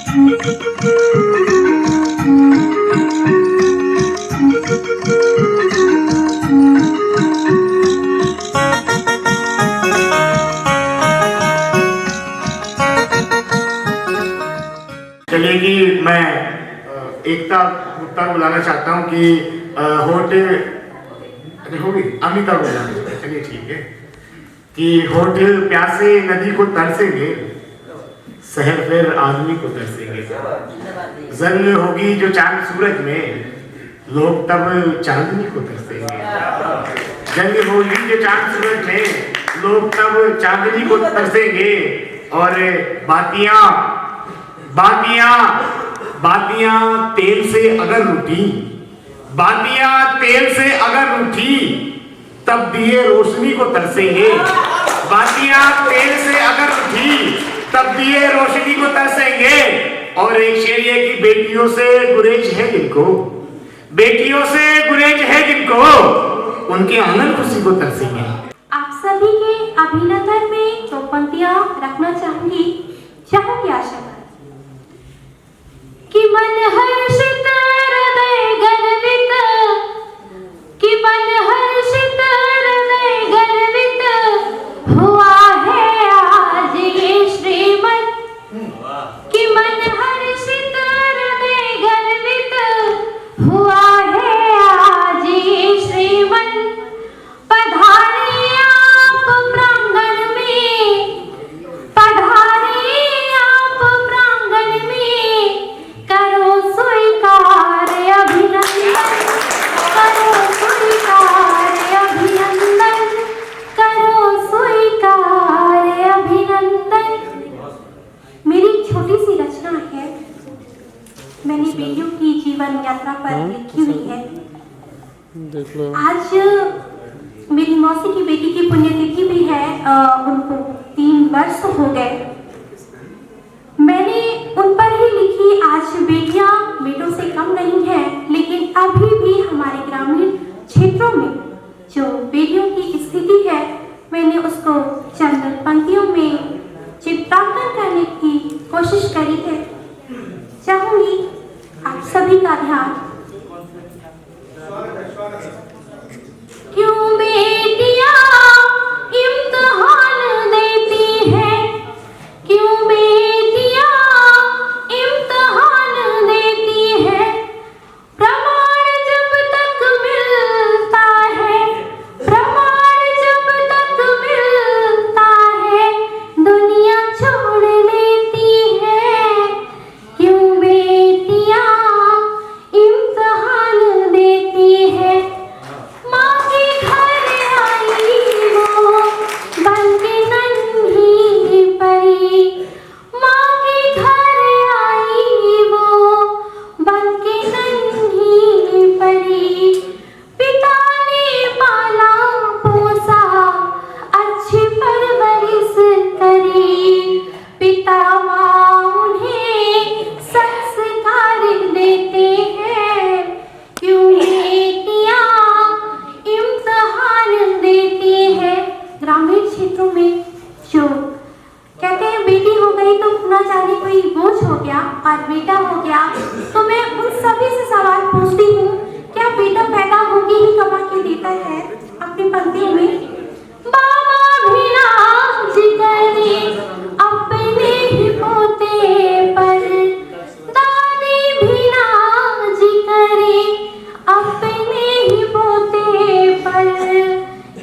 चलिए कि मैं एकता गुप्ता को बुलाना चाहता हूँ कि होठ होगी अमिता को बुलाना चाहता हूँ। चलिए ठीक है कि होठ प्यासे नदी को तरसेंगे, शहर फिर आदमी को तरसेंगे। जंग होगी जो चांद सूरज में, लोग तब चांदनी को तरसेंगे। जंग होगी जो चांद सूरज में, लोग तब चांदनी को तरसेंगे। और बातियां तेल से अगर रूठी, बातियां तेल से अगर रूठी, तब दिए रोशनी को तरसेंगे। बातियां तेल से अगर रूठी, तब दिए रोशनी को तरसेंगे। और एक शेर ये कि बेटियों से गुरेज है जिनको, बेटियों से गुरेज है जिनको, उनके आंगन खुशी को तरसेंगे। आप सभी के अभिनंदन में दो पंक्तियां रखना चाहूंगी। चाहो क्या शब्द कि मन हर्षित हृदय गर्वित, कि मन हर्षित हृदय गर्वित हुआ है आज ये श्रीमन, कि मन हर्षित हृदय गर्वित हुआ है आज ये श्रीमन। पधारे आप प्रांगण में, पधारे आप प्रांगण में, करो स्वीकार अभिनंदन, करो स्वीकार अभिनंदन, करो स्वीकार अभिनंदन। मेरी छोटी सी रचना है, मैंने बेटियों की जीवन यात्रा पर लिखी हुई है। आज मेरी मौसी की बेटी की पुण्यतिथि भी है, उनको 3 वर्ष हो गए। मैंने उन पर ही लिखी। आज बेटियां बेटों से कम नहीं हैं, लेकिन अभी भी हमारे ग्रामीण क्षेत्रों में जो बेटियों की स्थिति है, मैंने उसको चंद पंक्तियों में चित्रांकन करने की कोशिश करी है। चाहूंगी आप सभी का ध्यान। क्यों बेटियां इम्तिहान देती हैं, क्यों बेटियां इम्तिहान देती हैं, प्रमाण जब तक मिलता है, प्रमाण जब तक मिलता है, दुनिया छोड़ लेती है। क्यों बेटियां इम्तिहान देती है, माँ के घर आई वो बनके नन्ही परी, माँ के घर आई वो बनके नन्ही परी। पिता ने पाला पोसा, अच्छी परवरिश करी, पिता माँ उन्हें संस्कार देते हैं। क्यों बेटियां इम्तिहान देती है। ग्रामीण क्षेत्रों में जो कहते हैं बेटी हो गई तो न जाने कोई बोझ हो गया और बेटा हो गया, तो मैं उन सभी से सवाल पूछती हूँ, क्या बेटा पैदा होके ही कमा के देता है? अपनी पंक्ति में बाबा भी नाज करे अपने ही पोते पर, दादी भी नाज करे अपने ही पोते पर।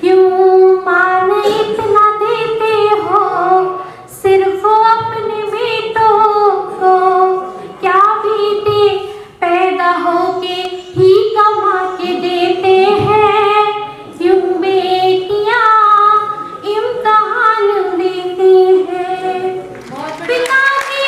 क्यों मान इतना देते हो सिर्फ अपने बेटों को, क्या बेटे पैदा होके ही कमा के देते हैं। क्यों बेटियां इम्तिहान देती हैं, पिता के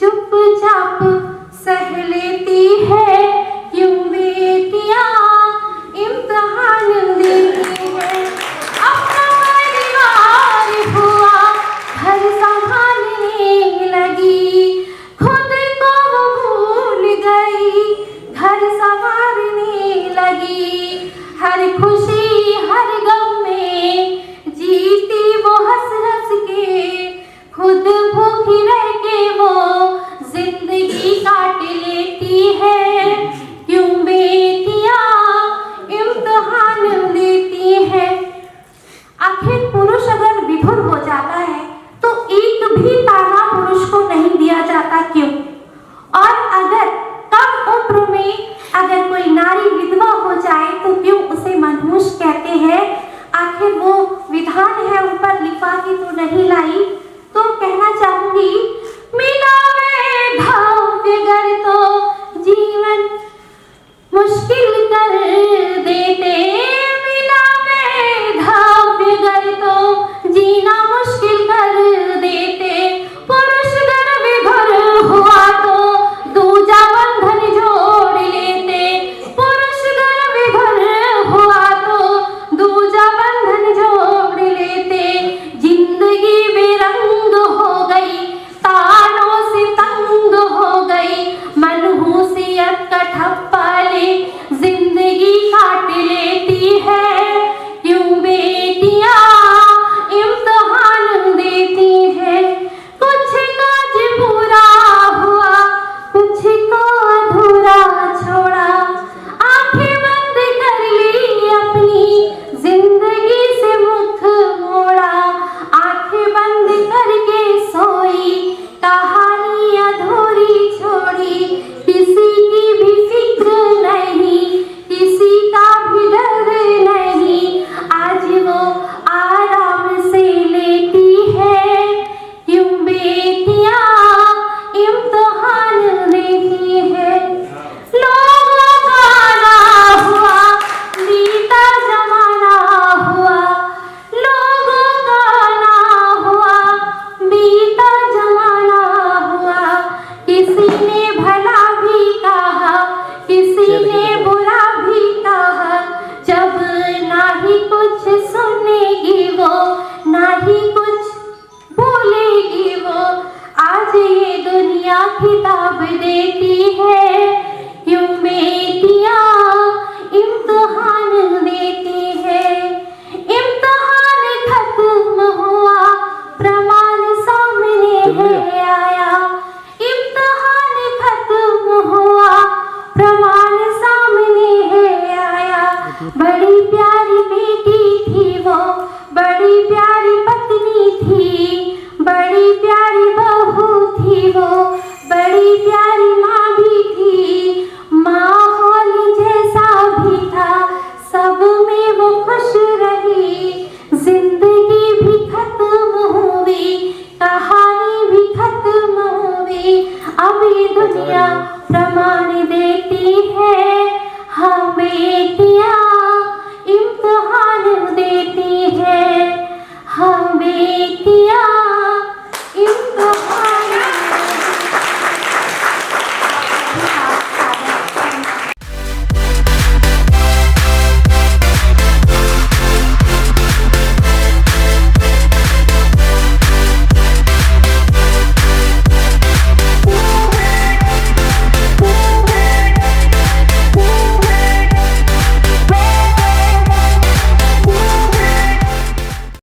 चुपचाप सह लेती है, क्यों बेटियां इम्तिहान देती है। अपना परिवार हुआ घर संभालने लगी, खुद को वो भूल गई घर संवारने लगी। हर खुशी हर गम में जीती वो हंस हंस के, खुद भूखी रह के वो जिंदगी काट लेती है, क्यों बेटियां इम्तिहान देती है। आखिर पुरुष अगर विधुर हो जाता है तो एक भी ताना पुरुष को नहीं दिया जाता, क्यों? और अगर कम उम्र में अगर कोई नारी विधवा हो जाए तो क्यों उसे मनहूस कहते हैं? आखिर वो विधान है ऊपर लिफाफी तो नहीं लाई। तो कहना चाहूंगी, मिलावे भाव्य गर तो जीवन मुश्किल कर देते, मिलावे भाव्य गर तो जीना मुश्किल कर देते। पुरुष गर विधुर हुआ तो दूजा बंधन जोड़ लेते, पुरुष गर विधुर हुआ तो दूजा बंधन जोड़ लेते। जिंदगी बेरंग हो गई, तानों से तंग हो गई, मनहूसियत का ठप्पा ले जिंदगी काट लेती है, क्यों बेटियां इम्तिहान देती है। कुछ काज पूरा हुआ, कुछ को अधूरा छोड़ा, आंखें बंद कर ली अपनी जिंदगी से मुख मोड़ा, आंखें बंद करके सोई कहानी अधूरी छोड़ी। किसी की भी फिक्र नहीं, किसी का भी डर नहीं, आज वो आराम से लेती है, क्यों बेटियां इम्तिहान देती है। लोगों का ना हुआ बीता जमाना हुआ, लोगों का ना हुआ बीता जमाना हुआ। किसी ने भला भी कहा, किसी ने बुरा भी कहा, जब ना ही कुछ सुनेगी वो, ना ही कुछ बोलेगी वो। आज ये दुनिया खिताब देती है, क्यों बेटियां इम्तिहान देती है। इम्तिहान खत्म हुआ, प्रमाण सामने है आया, इम्तिहान खत्म हुआ, प्रमाण सामने है आया। बड़ी प्यारी बेटी थी वो, बड़ी प्यारी पत्नी थी, बड़ी प्यारी बहू थी वो, बड़ी प्यारी माँ भी थी। माहौल जैसा भी था, सब में वो खुश रही। जिंदगी भी खत्म हुई, कहानी भी खत्म हुई। अब ये दुनिया प्रमाण देती है, हम बेटियां इम्तिहान देती है, हम बेटियां इम्तिहान